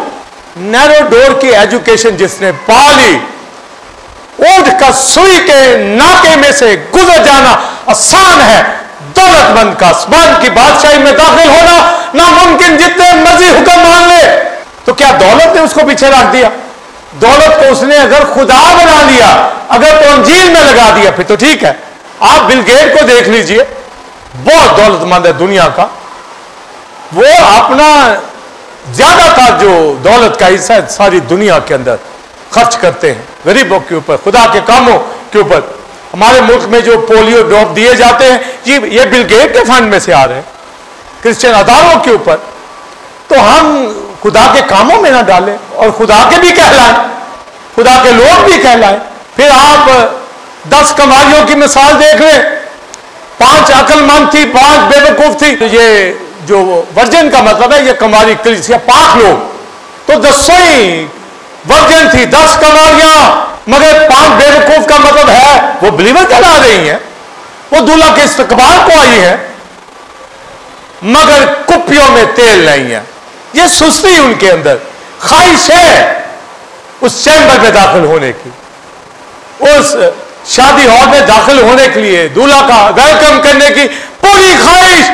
नैरो डोर की एजुकेशन जिसने पा ली, ऊंट का सुई के नाके में से गुजर जाना आसान है। दौलतमंद का आसमान की बादशाही में दाखिल होना नामुमकिन, जितने मर्जी हुक्म मान ले। तो क्या दौलत ने उसको पीछे रख दिया? दौलत को उसने अगर खुदा बना लिया, अगर तो अंजील में लगा दिया, फिर तो ठीक है। आप बिल गेट को देख लीजिए, बहुत दौलतमंद है दुनिया का, वो अपना ज्यादातर जो दौलत का हिस्सा है सारी दुनिया के अंदर खर्च करते हैं गरीबों के ऊपर, खुदा के कामों के ऊपर। हमारे मुल्क में जो पोलियो ड्रॉप दिए जाते हैं ये बिल गेट के फंड में से आ रहे हैं, क्रिश्चियन अदारों के ऊपर। तो हम खुदा के कामों में ना डालें और खुदा के भी कहलाएं, खुदा के लोग भी कहलाएं। फिर आप 10 कमारियों की मिसाल देख लें, 5 अक्लमंद थी, 5 बेवकूफ थी। ये जो वर्जिन का मतलब है, ये कमारी कलीसिया पाक लोग, तो 10 ही वर्जिन थी, 10 कमारियां, मगर 5 बेवकूफ का मतलब है वो बिलीवर कहला रही हैं, वो दूल्हा के इस्तकबाल को आई है, मगर कुप्पियों में तेल नहीं है। ये सुस्ती उनके अंदर, ख्वाहिश है उस चैम्बर में दाखिल होने की, उस शादी हॉल में दाखिल होने के लिए, दूल्हा का वेलकम करने की पूरी ख्वाहिश।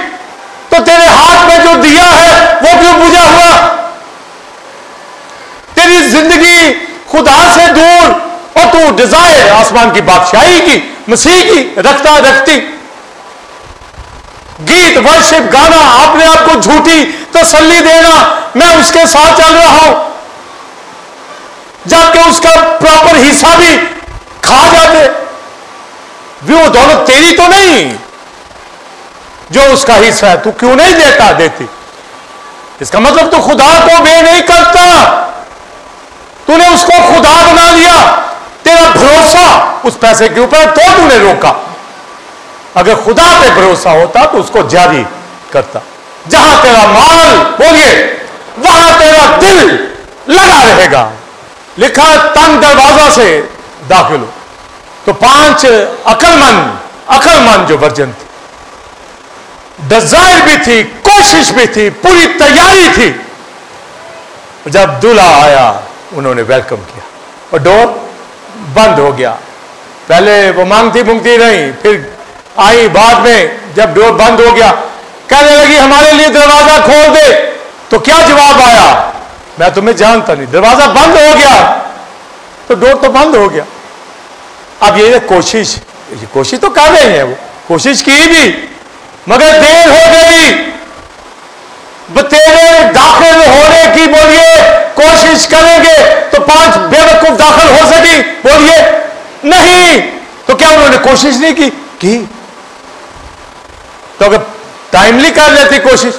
तो तेरे हाथ में जो दिया है वो क्यों बुझा हुआ? तेरी जिंदगी खुदा से दूर, और तू डिजायर आसमान की बादशाही की, मसीह की रखती, गीत वर्शिप गाना, अपने आप को झूठी तसल्ली देना, मैं उसके साथ चल रहा हूं, जबकि उसका प्रॉपर हिस्सा भी खा जाते। वो दौलत तेरी तो नहीं जो उसका हिस्सा है, तू क्यों नहीं देती? इसका मतलब तू खुदा को बे नहीं करता, तूने उसको खुदा बना लिया। तेरा भरोसा उस पैसे के ऊपर तो तूने रोका। अगर खुदा पे भरोसा होता तो उसको जारी करता। जहां तेरा माल, बोलिए, वहां तेरा दिल लगा रहेगा। लिखा तंग दरवाजा से दाखिल हो। तो 5 अकलमंद जो वर्जन थी, डिजायर भी थी, कोशिश भी थी, पूरी तैयारी थी। जब दूल्हा आया उन्होंने वेलकम किया और डोर बंद हो गया। पहले वो मांगती रही, फिर आई बाद में, जब डोर बंद हो गया कहने लगी हमारे लिए दरवाजा खोल दे। तो क्या जवाब आया? मैं तुम्हें जानता नहीं, दरवाजा बंद हो गया तो डोर तो बंद हो गया। अब ये कोशिश तो कर रहे हैं, वो कोशिश की भी, मगर देर हो गई। तेरे दाखिल होने की, बोलिए, कोशिश करेंगे तो 5 बेवकूफ दाखिल हो सकी, बोलिए नहीं। तो क्या उन्होंने कोशिश नहीं की? तो अगर टाइमली कर लेती कोशिश।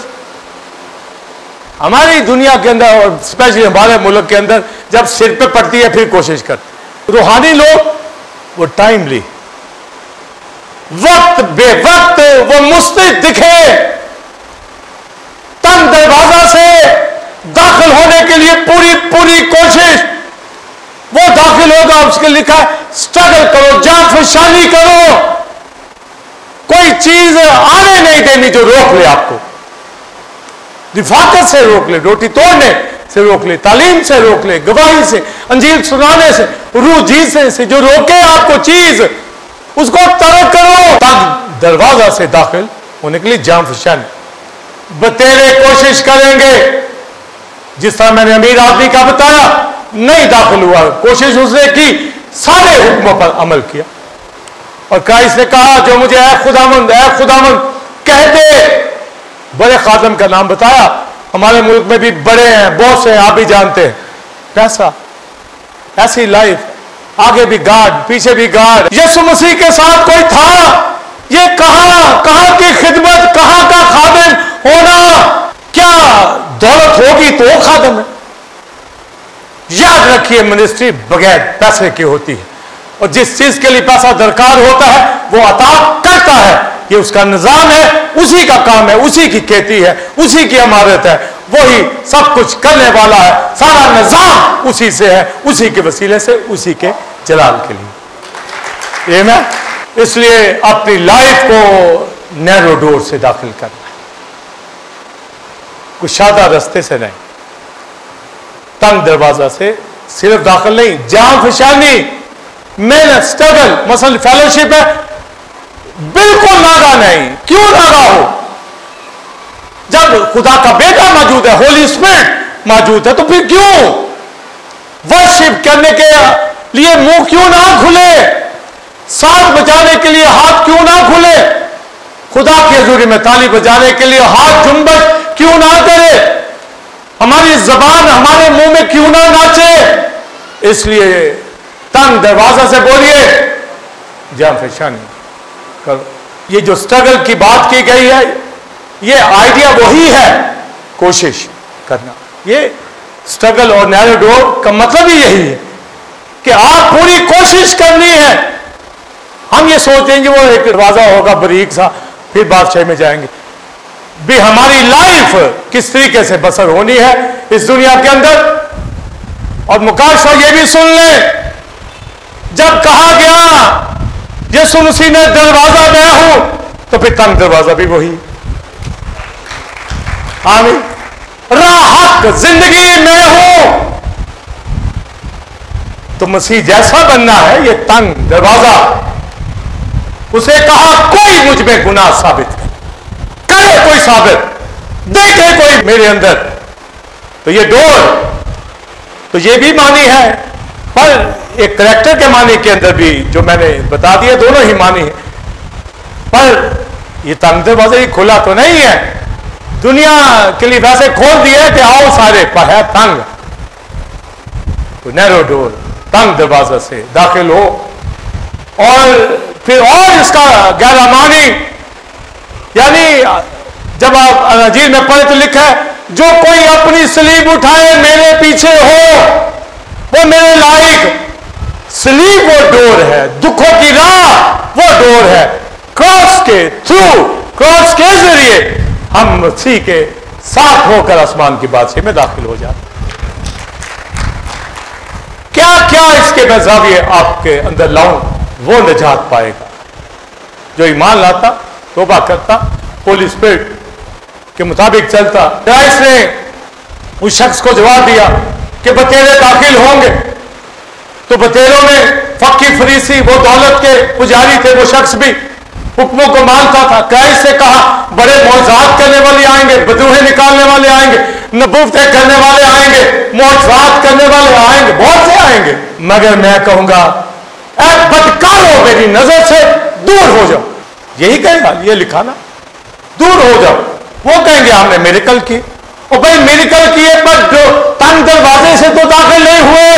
हमारी दुनिया के अंदर और स्पेशली हमारे मुल्क के अंदर जब सिर पे पड़ती है फिर कोशिश करते। रूहानी लोग वो टाइमली, वक्त बेवक्त, वो मुस्तैद दिखे, तंग दरवाजा से दाखिल होने के लिए पूरी कोशिश। वो दाखिल होगा, उसके लिखा है स्ट्रगल करो, जाफशानी करो, कोई चीज आने नहीं देनी जो रोक ले आपको, रिफाकत से रोक ले, रोटी तोड़ने से रोक ले, तालीम से रोक ले, गवाही से, अंजील सुनाने से, रूह जीसने से जो रोके आपको चीज, उसको तर्क करो। तब दरवाजा से दाखिल होने के लिए जाफशानी बतेरे कोशिश करेंगे। जिस तरह मैंने अमीर आदमी का बताया, नहीं दाखिल हुआ, कोशिश उसने की, सारे हुक्मों पर अमल किया। और क्राइस्ट ने कहा जो मुझे ऐ खुदावंद कहते, बड़े खादम का नाम बताया। हमारे मुल्क में भी बड़े हैं, बहुत से, आप भी जानते हैं। पैसा, ऐसी लाइफ, आगे भी गार्ड, पीछे भी गार्ड। यीशु मसीह के साथ कोई था, ये कहां की खिदमत, कहां का खादिम होना। क्या दौलत होगी तो वो खादिम है। याद रखिए, मिनिस्ट्री बगैर पैसे की होती है, और जिस चीज के लिए पैसा दरकार होता है वो अता करता है। ये उसका निजाम है, उसी का काम है, उसी की खेती है, उसी की इमारत है, वही सब कुछ करने वाला है। सारा निजाम उसी से है, उसी के वसीले से, उसी के जलाल के लिए। ये मैं इसलिए अपनी लाइफ को नैरो डोर से दाखिल करना है, कुशादा रास्ते से नहीं, तंग दरवाजा से सिर्फ दाखिल नहीं, जाफशानी, मेहनत, स्ट्रगल। मसल फेलोशिप है, बिल्कुल नागा नहीं। क्यों नागा हो? जब खुदा का बेटा मौजूद है, होली स्पिरिट मौजूद है, तो फिर क्यों वर्शिप करने के लिए मुंह क्यों ना खुले, साथ बजाने के लिए हाथ क्यों ना खुले, खुदा की हजूरी में ताली बजाने के लिए हाथ जुम्बश क्यों ना करे, हमारी जबान हमारे मुंह में क्यों ना नाचे। इसलिए तंग दरवाजा से बोलिए, जाफशानी करो। ये जो स्ट्रगल की बात की गई है, ये आइडिया वही है, कोशिश करना। ये स्ट्रगल और नैरो डोर का मतलब ही यही है कि आप पूरी कोशिश करनी है। हम ये सोचते हैं कि वो एक दरवाजा होगा बारीक सा, फिर बादशाही में जाएंगे। भी हमारी लाइफ किस तरीके से बसर होनी है इस दुनिया के अंदर, और मुकाशवा ये भी सुन ले, जब कहा गया यीशु मसीह ने दरवाजा मैं हूं, तो फिर तंग दरवाजा भी वही। आमीन। राहत जिंदगी में हूं, तो मसीह जैसा बनना है, ये तंग दरवाजा। उसे कहा कोई मुझ में गुनाह साबित करे, कोई साबित देखे कोई मेरे अंदर, तो ये डोर, तो ये भी मानी है, पर एक करेक्टर के मानी के अंदर भी जो मैंने बता दिया, दोनों ही मानी है। पर ये तंग दरवाजा ही खुला तो नहीं है, दुनिया के लिए वैसे खोल दिया कि आओ सारे, पर है तंग, तो नैरो डोर, तंग दरवाजा से दाखिल हो। और फिर और इसका गहरा मानी, यानी जब आप अंजील में पढ़े तो लिखा है, जो कोई अपनी सलीब उठाए मेरे पीछे हो, वो मेरे लायक। सलीब वो डोर है, दुखों की राह वो डोर है। क्रॉस के थ्रू, क्रॉस के जरिए हम मसीह के साथ होकर आसमान की बादशाही में दाखिल हो जाते। क्या क्या इसके मैं जाविये आपके अंदर लाऊं, वो निजात पाएगा। जो ईमान लाता, तौबा करता, होली स्पिरिट के मुताबिक चलता। क्राइस्ट ने उस शख्स को जवाब दिया कि बतेरे दाखिल होंगे, तो बतेरों में फकीर फरीसी, वो दौलत के पुजारी थे, वो शख्स भी हुक्मों को मानता था। क्राइस्ट से कहा बड़े मौजज़ात करने वाले आएंगे, बदरूहें निकालने वाले आएंगे, नबूवतें करने वाले आएंगे, मौजज़ात करने वाले आएंगे, बहुत से आएंगे, मगर मैं कहूंगा ऐ बदकारो मेरी नजर से दूर हो जाओ। यही कहेगा, ये लिखा ना, दूर हो जाओ। वो कहेंगे हमने मेरिकल की, और भाई मेरिकल किए पर जो तंग दरवाजे से तो दाखिल नहीं हुए,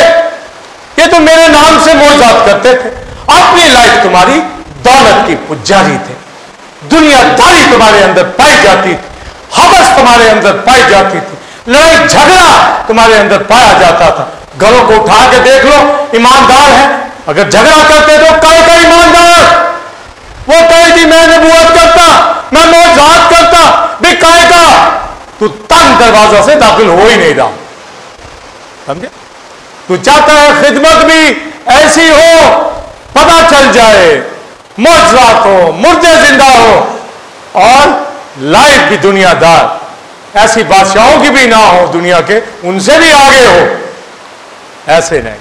ये तो मेरे नाम से मौजज़ात करते थे। अपनी लाइफ तुम्हारी दौलत की पुजारी थे, दुनियादारी तुम्हारे अंदर पाई जाती थी, हवस तुम्हारे अंदर पाई जाती थी, लड़ाई झगड़ा तुम्हारे अंदर पाया जाता था। घरों को उठा के देख लो, ईमानदार है, अगर झगड़ा करते तो काय का ईमानदार, वो कहे कि मैं नबूवत करता, मैं मौजज़ात करता, भी काय का, तू तंग दरवाजा से दाखिल हो ही नहीं रहा। समझे? तू चाहता है खिदमत भी ऐसी हो, पता चल जाए, मौजज़ात हो, मुर्दे जिंदा हो, और लाइफ भी दुनियादार, ऐसी बादशाहों की भी ना हो दुनिया के, उनसे भी आगे हो। ऐसे नहीं,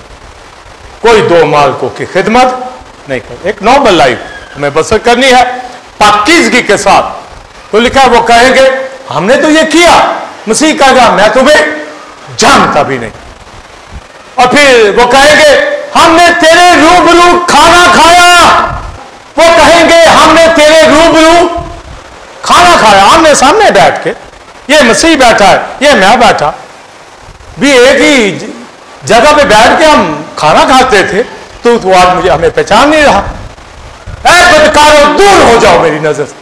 कोई दो मालकों की खिदमत नहीं कर, एक नॉर्मल लाइफ हमें बसर करनी है पाकीज़गी के साथ। तो लिखा है वो कहेंगे हमने तो ये किया, मसीह कहेगा मैं तुम्हें जानता भी नहीं। और फिर वो कहेंगे हमने तेरे रूबरू खाना खाया, वो कहेंगे हमने तेरे रूबरू खाना खाया, आमने सामने बैठ के, ये मसीह बैठा है, ये मैं बैठा, भी एक ही जगह पे बैठ के हम खाना खाते थे, तो आज मुझे हमें पहचान नहीं रहा। ऐ बदकारो दूर हो जाओ मेरी नजर से,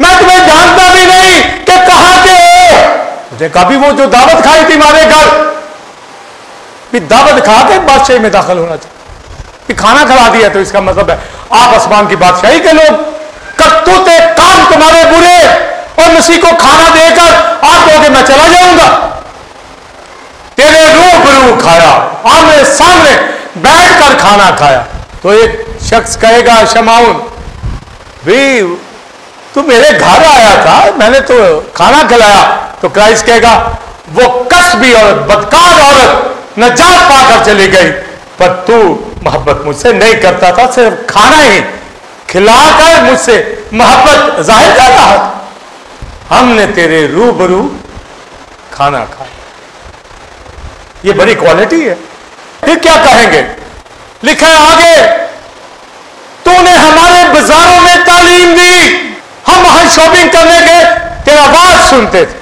मैं तुम्हें जानता भी नहीं कि कहां के हो। मुझे कभी वो जो दावत खाई थी हमारे घर, भी दावत खा के बादशाही में दाखिल होना चाहिए, भी खाना खिला दिया तो इसका मतलब है आप आसमान की बादशाही के लोग। करतूते काम तुम्हारे बुरे, और मसीह को खाना देकर आप कहोगे मैं चला जाऊंगा। तेरे रूबरू खाया, आमने सामने बैठकर खाना खाया। तो एक शख्स कहेगा शमाउन, भी तू मेरे घर आया था, मैंने तो खाना खिलाया। तो क्राइस्ट कहेगा वो कसबी और बदकार औरत नजात पाकर चली गई, पर तू मोहब्बत मुझसे नहीं करता था, सिर्फ खाना ही खिलाकर मुझसे मोहब्बत जाहिर कर रहा था। हमने तेरे रूबरू खाना खाया, ये बड़ी क्वालिटी है। फिर क्या कहेंगे, लिखा है आगे, तूने हमारे बाजारों में तालीम दी, हम वहां शॉपिंग करने गए, तेरा आवाज सुनते थे,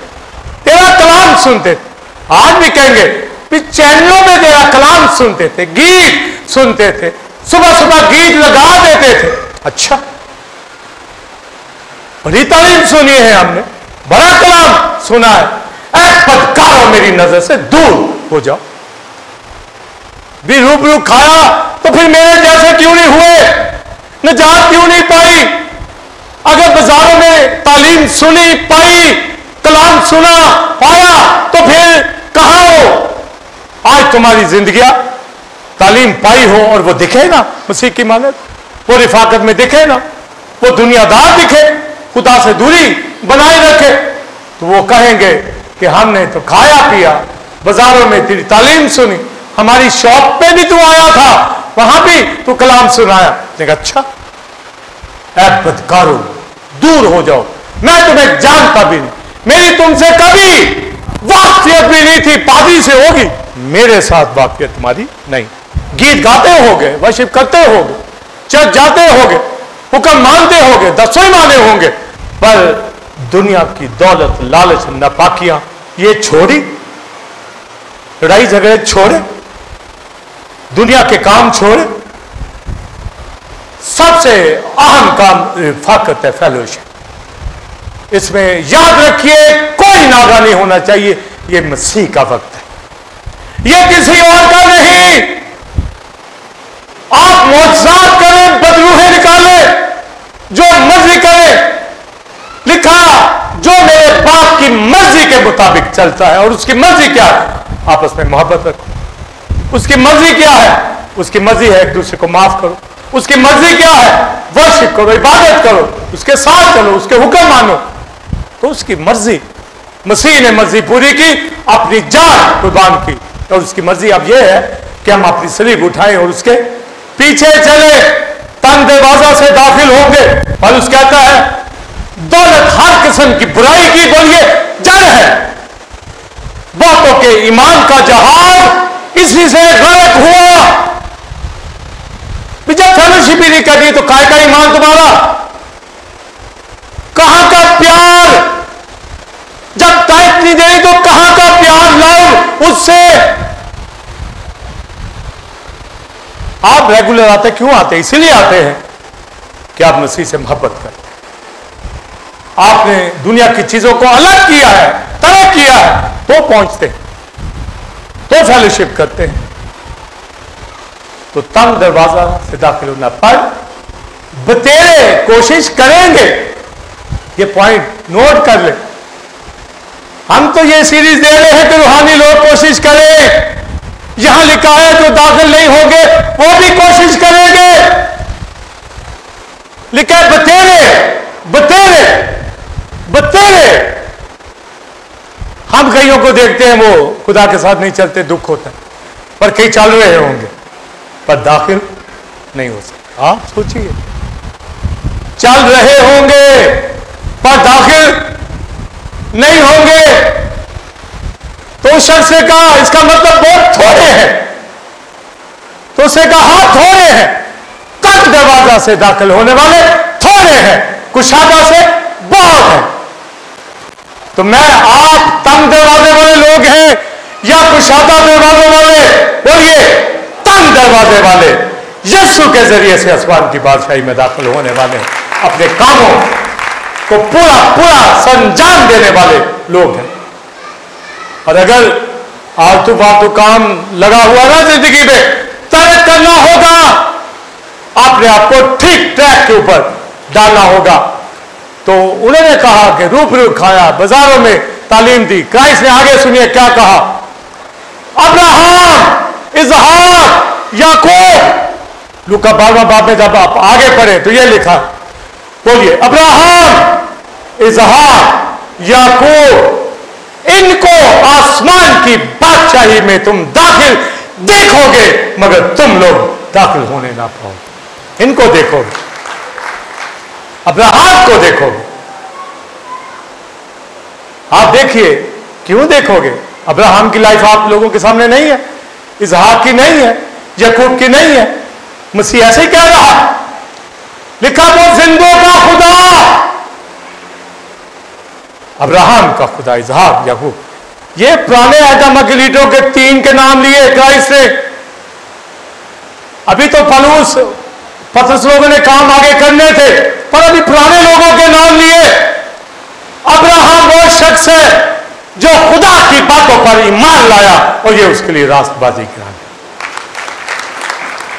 तेरा कलाम सुनते थे। आज भी कहेंगे चैनलों में तेरा कलाम सुनते थे, गीत सुनते थे, सुबह सुबह गीत लगा देते थे। अच्छा, बड़ी तालीम सुनी है हमने, बड़ा कलाम सुना है। ऐ बदकारो मेरी नजर से दूर हो जाओ। भी रूबरू खाया तो फिर मेरे जैसे क्यों नहीं हुए, निजात क्यों नहीं पाई? अगर बाजारों में तालीम सुनी पाई, कलाम सुना पाया, तो फिर कहां हो? आज तुम्हारी जिंदगियां तालीम पाई हो और वो दिखे ना मसीह की मानत, वो रिफाकत में दिखे ना, वो दुनियादार दिखे, खुदा से दूरी बनाए रखे, तो वो कहेंगे कि हमने तो खाया पिया, बाजारों में तेरी तालीम सुनी, हमारी शॉप पे भी तू आया था, वहां भी तू कलाम सुनाया। देखा अच्छा, ऐ बदकारो दूर हो जाओ, मैं तुम्हें जानता भी नहीं, मेरी तुमसे कभी वाकफियत भी नहीं थी, पादरी से होगी, मेरे साथ वाकफियत तुम्हारी नहीं। गीत गाते होगे, वर्शिप करते होगे, चर्च जाते होगे, हुक्म मानते होगे, दसों माने होंगे, पर दुनिया की दौलत, लालच, नापाकियां ये छोड़ी, लड़ाई झगड़े छोड़े, दुनिया के काम छोड़े, सबसे अहम काम रिफाकत है, फेलोशिप। इसमें याद रखिए कोई नागा नहीं होना चाहिए, यह मसीह का वक्त है, यह किसी और का नहीं। आप मौजज़ात करें, बदरूहे निकालें, जो मर्जी करें, लिखा जो मेरे बाप की मर्जी के मुताबिक चलता है, और उसकी मर्जी क्या है? आपस में मोहब्बत रखो। उसकी मर्जी क्या है? उसकी मर्जी है एक दूसरे को माफ करो। उसकी मर्जी क्या है? वर्शिप करो, इबादत करो, उसके साथ चलो, उसके हुक्म मानो। तो उसकी मर्जी, मसीह ने मर्जी पूरी की, अपनी जान कुर्बान की, और उसकी मर्जी अब यह है कि हम अपनी सलीब उठाएं और उसके पीछे चले, तंग दरवाजा से दाखिल होंगे। पौलुस कहता है दौलत हर किस्म की बुराई की बोलिए जड़ है, बहुतों के ईमान का जहाज इसी से गर्क हुआ। जब फेलोशिप ही नहीं करनी तो काय का ईमान तुम्हारा? कहां का प्यार? जब टाइट नहीं देनी तो कहां का प्यार लाओ उससे? आप रेगुलर आते क्यों आते? इसलिए आते हैं कि आप मसीह से मोहब्बत करते हैं। आपने दुनिया की चीजों को अलग किया है, तरक किया है, तो पहुंचते हैं, तो फेलोशिप करते हैं। तो तंग दरवाजा से दाखिल होना, पर बतेरे कोशिश करेंगे। ये पॉइंट नोट कर ले। हम तो ये सीरीज दे रहे हैं कि रूहानी लोग कोशिश करें। यहां लिखा है जो दाखिल नहीं होंगे वो भी कोशिश करेंगे। लिखा है बतेरे, बतेरे, बतेरे। हम कईयों को देखते हैं वो खुदा के साथ नहीं चलते, दुख होता है, पर कई चल रहे होंगे पर दाखिल नहीं हो सकते। आप सोचिए, चल रहे होंगे पर दाखिल नहीं होंगे। तो उस शख्स ने कहा इसका मतलब बहुत थोड़े हैं, तो उसने कहा हाँ थोड़े हैं, तक दरवाजा से दाखिल होने वाले थोड़े हैं, कुशादा से बहुत हैं। तो मैं आप तंग दरवाजे वाले लोग हैं या कुशादा दरवाजे वाले? बोलिए तंग दरवाजे वाले, यीशु के जरिए से आसमान की बादशाही में दाखिल होने वाले, अपने कामों को पूरा पूरा संजाम देने वाले लोग हैं। और अगर आलतू फालतू काम लगा हुआ ना जिंदगी में, तर्क करना होगा, आपने आपको ठीक ट्रैक के ऊपर डालना होगा। तो उन्होंने कहा कि रूबरू खाया, बाजारों में तालीम दी। क्राइस्ट ने आगे सुनिए क्या कहा, अब्राहम, इसहाक, याकूब। लूका 12वां बाब में जब आप आगे पढ़े तो यह लिखा, बोलिए अब्राहम, इसहाक, याकूब, इनको आसमान की बादशाही में तुम दाखिल देखोगे, मगर तुम लोग दाखिल होने ना पाओगे। इनको देखोगे, अब्राहम को देखोगे। आप देखिए, क्यों देखोगे? अब्राहम की लाइफ आप लोगों के सामने नहीं है, इसहाक की नहीं है, याकूब की नहीं है। मसीह ऐसे ही कह रहा, लिखा वो जिंदों का खुदा, अब्राहम का खुदा, इसहाक, याकूब। ये पुराने आदम के लीडरों के 3 के नाम लिए क्राइस्ट ने। अभी तो पतरस लोगों ने काम आगे करने थे, पर अभी पुराने लोगों के नाम लिए। अब्राहम वो शख्स है जो खुदा की बातों पर ईमान लाया और ये उसके लिए रास्तबाजी करा।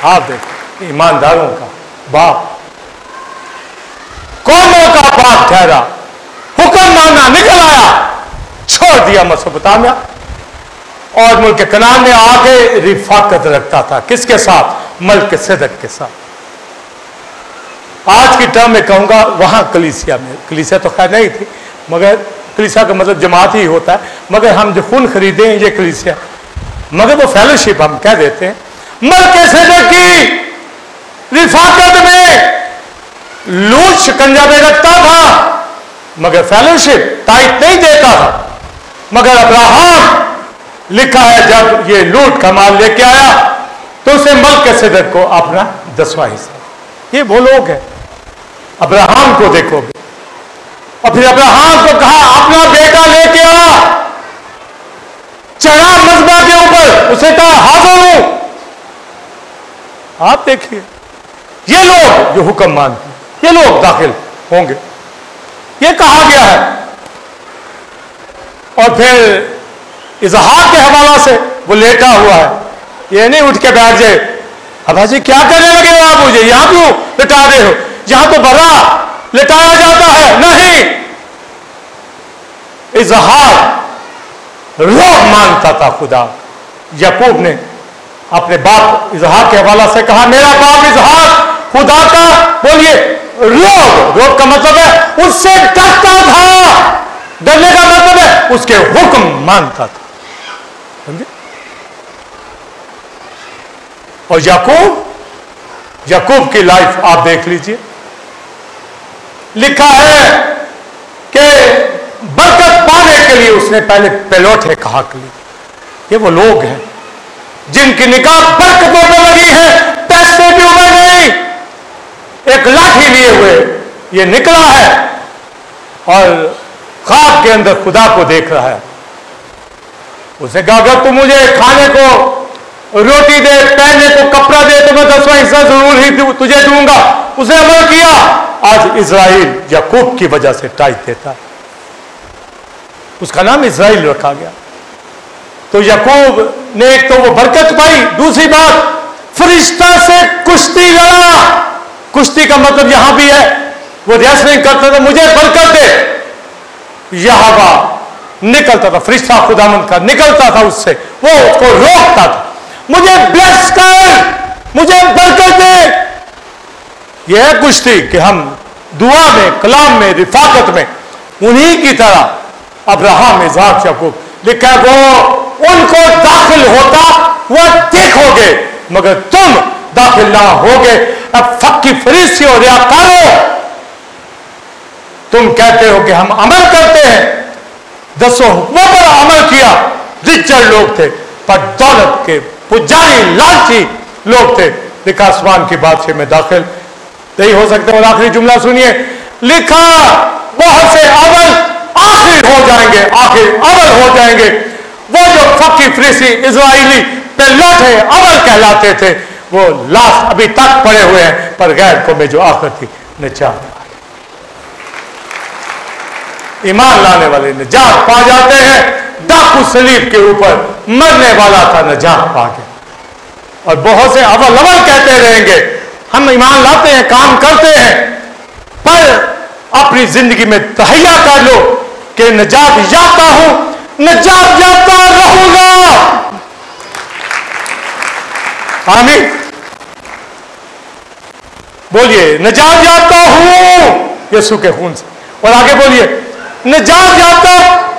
आप देखो, ईमानदारों का बाप, कौमों का बाप ठहरा, हुक्म माना, निकल आया, छोड़ दिया मेसोपोटामिया, और मुल्क कनान में आके रिफाकत रखता था। किसके साथ? मल्क सिदक के साथ। आज की टर्म में कहूंगा वहां कलीसिया में, कलीसिया तो खैर नहीं थी, मगर कलीसिया का मतलब जमात ही होता है, मगर हम जो खून खरीदे हैं ये कलीसिया, मगर वो फेलोशिप हम कह देते हैं। मल्क सिदक की रिफाकत में लूट शिकंजा में रखता था, मगर फेलोशिप टाइट नहीं देता था। मगर अब्राहम लिखा है जब ये लूट का माल लेके आया तो उसे मल्क सिदक को अपना 10वां हिस्सा। ये वो लोग हैं। अब्राहम को देखोगे, और फिर अब्राहम को कहा अपना बेटा लेके आ, चढ़ा मज़बा के ऊपर, उसे कहा हाजिर हूं। आप देखिए ये लोग जो हुक्म मानते हैं, ये लोग दाखिल होंगे, ये कहा गया है। और फिर इजहार के हवाला से वो लेटा हुआ है, ये नहीं उठ के बैठ जाए, अब्बा जी क्या करने लगे हो आप, मुझे यहां क्यों लिटा रहे हो, यहां तो बड़ा लिटाया जाता है। नहीं, इजहार रोब मानता था खुदा। याकूब ने अपने बाप इजहार के हवाला से कहा मेरा बाप इजहार खुदा का, बोलिए रोब, रोब का मतलब है उससे डरता था, डरने का मतलब है उसके हुक्म मानता था। समझे? और याकूब की लाइफ आप देख लीजिए, लिखा है कि बरकत पाने के लिए उसने पहले पलौठे कहा के लिए। ये वो लोग हैं जिनकी निगाह बरकतों पर लगी है, पैसे भी उम्र नहीं, एक लाठी लिए हुए ये निकला है और ख्वाब के अंदर खुदा को देख रहा है। उसे कहा अगर तू मुझे खाने को रोटी दे, पहनने को कपड़ा दे तो मैं 10वां हिस्सा जरूर ही तुझे दूंगा। उसने अमल किया। आज इजराइल याकूब की वजह से टाइट देता है, उसका नाम इजराइल रखा गया। तो याकूब ने एक तो वो बरकत पाई, दूसरी बात फरिश्ता से कुश्ती लड़ा। कुश्ती का मतलब यहां भी है, वो रेसलिंग करता था, मुझे बरकत दे, यहोवा निकलता था, फरिश्ता खुदावंद का निकलता था उससे, वो उसको रोकता था, मुझे ब्लेस कर, मुझे बरकत दे। यह है कुश्ती कि हम दुआ में, कलाम में, रिफाकत में उन्हीं की तरह अब्राहम, इज़हाक, याकूब, लिखा वो उनको दाखिल होता वह देखोगे, मगर तुम दाखिल ना होगे। अब फक्की फरीसी और रियाकारों, तुम कहते हो कि हम अमल करते हैं, 10 हुक्मों पर अमल किया। रिचर लोग थे, पर दौलत के पुजारी, लालची लोग थे। लिखा आसमान की बादशाह में दाखिल नहीं हो सकते। और आखिरी जुमला सुनिए, लिखा बहुत से अमल आखिर हो जाएंगे, आखिर अमल हो जाएंगे। वो जो फक्की फरीसी इजराइली पलौठे अमल कहलाते थे, वो लाश अभी तक पड़े हुए हैं, पर गैर कौमें जो आखिर थी निजात, ईमान लाने वाले निजात पा जाते हैं। डाकू सलीब के ऊपर मरने वाला था, निजात पा गया। और बहुत से अवल अवल कहते रहेंगे, हम ईमान लाते हैं, काम करते हैं, पर अपनी जिंदगी में तहैया कर लो कि निजात याफ्ता हूं, निजात याफ्ता रहूंगा। आमीन बोलिए, निजात याफ्ता हूं यीशु के खून से। और आगे बोलिए, निजात याफ्ता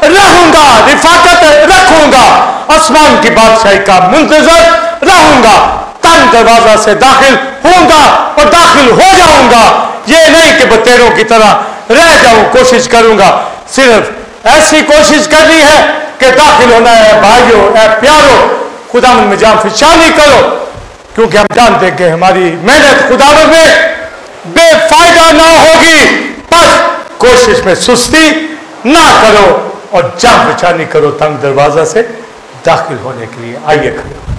रहूंगा, रिफाकत रखूंगा, आसमान की बादशाही का मुंतजर रहूंगा, तंग दरवाजा से दाखिल होऊंगा और दाखिल हो जाऊंगा। ये नहीं कि बतेरों की तरह रह जाऊं, कोशिश करूंगा। सिर्फ ऐसी कोशिश करनी है कि दाखिल होना है। भाइयों, ऐ प्यारों, खुदावंद में जान फिशानी करो, क्योंकि हम जानते हैं कि हमारी मेहनत खुदावंद में बेफायदा ना होगी। बस कोशिश में सुस्ती ना करो और जान फिशानी करो तंग दरवाजा से दाखिल होने के लिए। आइए खड़े।